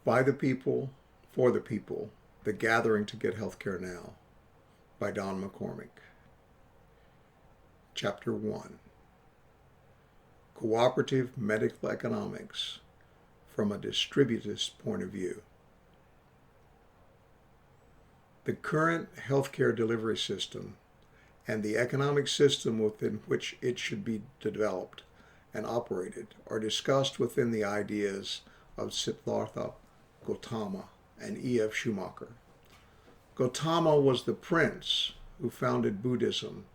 By the People, for the People, The Gathering to Get Healthcare Now by Don McCormick. Chapter 1. Cooperative Medical Economics from a Distributist Point of View. The current healthcare delivery system and the economic system within which it should be developed and operated are discussed within the ideas of Siddhartha Gautama and E.F. Schumacher. Gautama was the prince who founded Buddhism,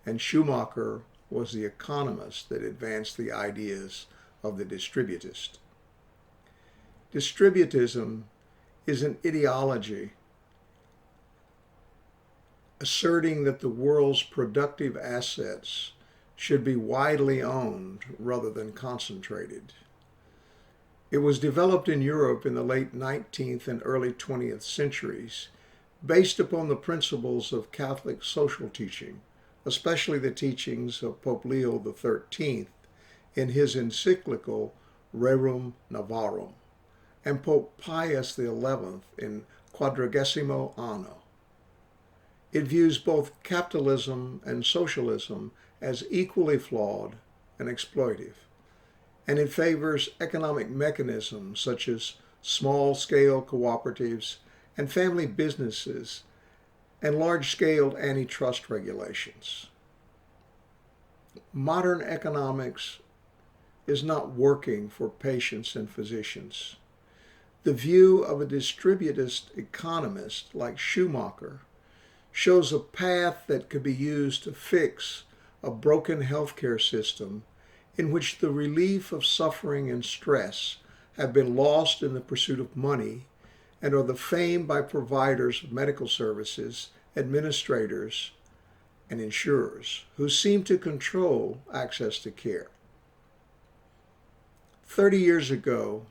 and Schumacher was the economist that advanced the ideas of the distributist. Distributism is an ideology asserting that the world's productive assets should be widely owned rather than concentrated. It was developed in Europe in the late 19th and early 20th centuries based upon the principles of Catholic social teaching, especially the teachings of Pope Leo XIII in his encyclical Rerum Novarum, and Pope Pius XI in Quadragesimo Anno. It views both capitalism and socialism as equally flawed and exploitive, and it favors economic mechanisms such as small-scale cooperatives and family businesses and large-scale antitrust regulations. Modern economics is not working for patients and physicians. The view of a distributist economist like Schumacher shows a path that could be used to fix a broken healthcare system in which the relief of suffering and stress have been lost in the pursuit of money and are the fame by providers of medical services, administrators, and insurers who seem to control access to care. 30 years ago,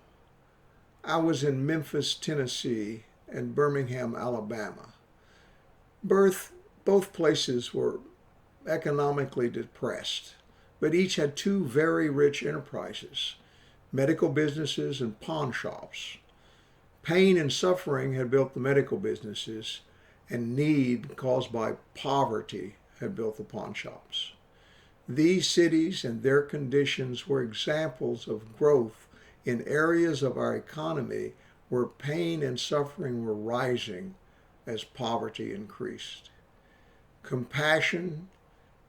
I was in Memphis, Tennessee, and Birmingham, Alabama. Both places were economically depressed, but each had two very rich enterprises, medical businesses and pawn shops. Pain and suffering had built the medical businesses, and need caused by poverty had built the pawn shops. These cities and their conditions were examples of growth in areas of our economy where pain and suffering were rising as poverty increased. Compassion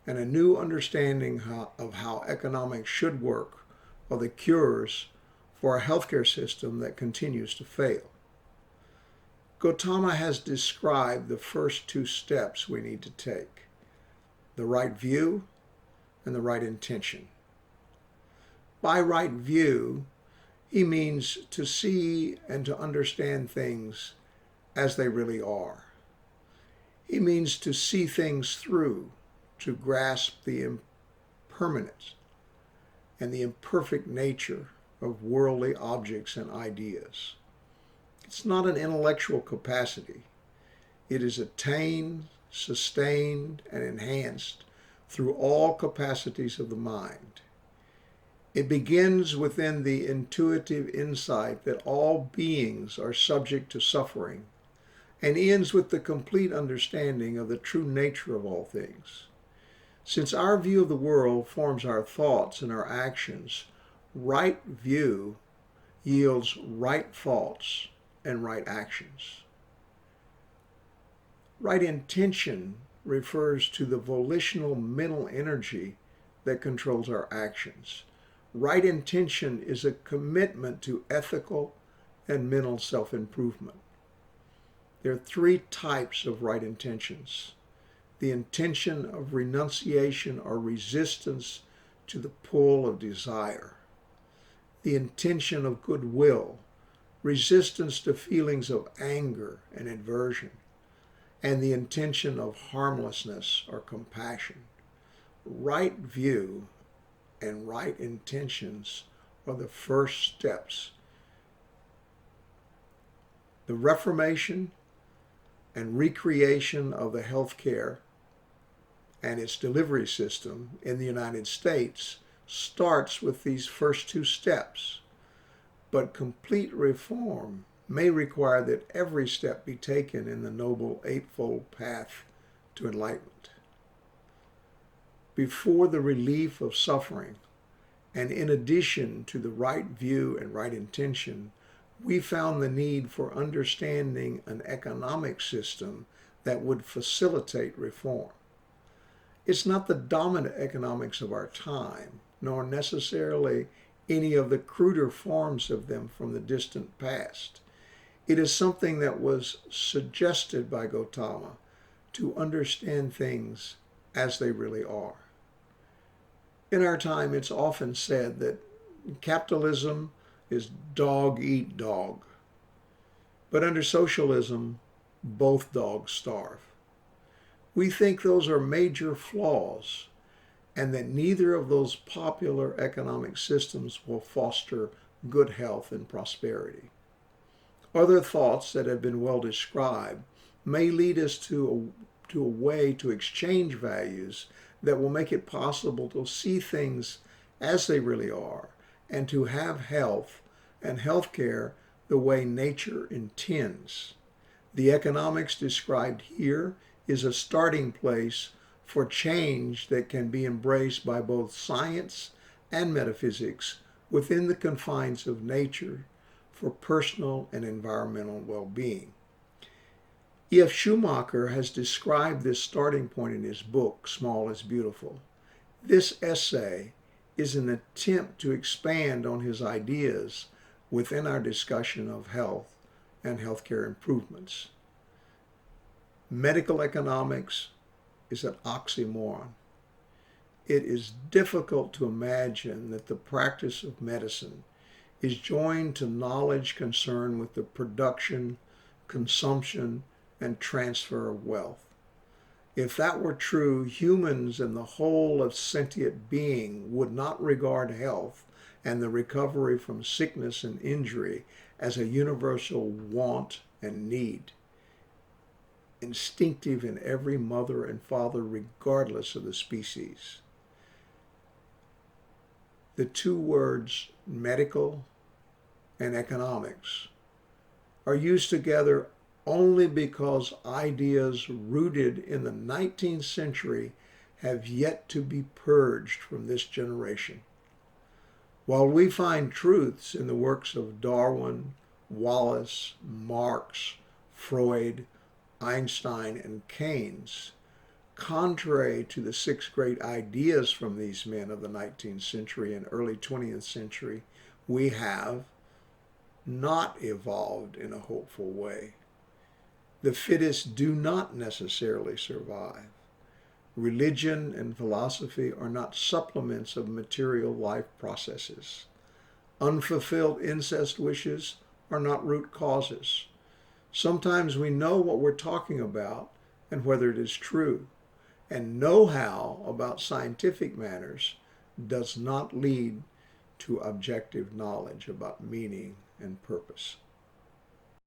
and a new understanding of how economics should work are the cures for a healthcare system that continues to fail. Gautama has described the first two steps we need to take: the right view and the right intention. By right view, he means to see and to understand things as they really are. He means to see things through, to grasp the impermanence and the imperfect nature of worldly objects and ideas. It's not an intellectual capacity. It is attained, sustained, and enhanced through all capacities of the mind. It begins within the intuitive insight that all beings are subject to suffering, and ends with the complete understanding of the true nature of all things. Since our view of the world forms our thoughts and our actions, right view yields right thoughts and right actions. Right intention refers to the volitional mental energy that controls our actions. Right intention is a commitment to ethical and mental self-improvement. There are three types of right intentions: the intention of renunciation or resistance to the pull of desire, the intention of goodwill, resistance to feelings of anger and aversion, and the intention of harmlessness or compassion. Right view and right intentions are the first steps. The reformation and recreation of the healthcare and its delivery system in the United States starts with these first two steps, but complete reform may require that every step be taken in the Noble Eightfold Path to enlightenment. Before the relief of suffering, and in addition to the right view and right intention, we found the need for understanding an economic system that would facilitate reform. It's not the dominant economics of our time, nor necessarily any of the cruder forms of them from the distant past. It is something that was suggested by Gautama to understand things as they really are. In our time, it's often said that capitalism is dog eat dog. But under socialism, both dogs starve. We think those are major flaws and that neither of those popular economic systems will foster good health and prosperity. Other thoughts that have been well described may lead us to a way to exchange values that will make it possible to see things as they really are and to have health and healthcare the way nature intends. The economics described here is a starting place for change that can be embraced by both science and metaphysics within the confines of nature for personal and environmental well-being. E.F. Schumacher has described this starting point in his book, Small is Beautiful. This essay is an attempt to expand on his ideas within our discussion of health and healthcare improvements. Medical economics is an oxymoron. It is difficult to imagine that the practice of medicine is joined to knowledge concerned with the production, consumption, and transfer of wealth. If that were true, humans and the whole of sentient being would not regard health and the recovery from sickness and injury as a universal want and need, instinctive in every mother and father regardless of the species. The two words medical and economics are used together only because ideas rooted in the 19th century have yet to be purged from this generation. While we find truths in the works of Darwin, Wallace, Marx, Freud, Einstein, and Keynes, contrary to the 6 great ideas from these men of the 19th century and early 20th century, we have not evolved in a hopeful way. The fittest do not necessarily survive. Religion and philosophy are not supplements of material life processes. Unfulfilled incest wishes are not root causes. Sometimes we know what we're talking about and whether it is true, and know-how about scientific matters does not lead to objective knowledge about meaning and purpose.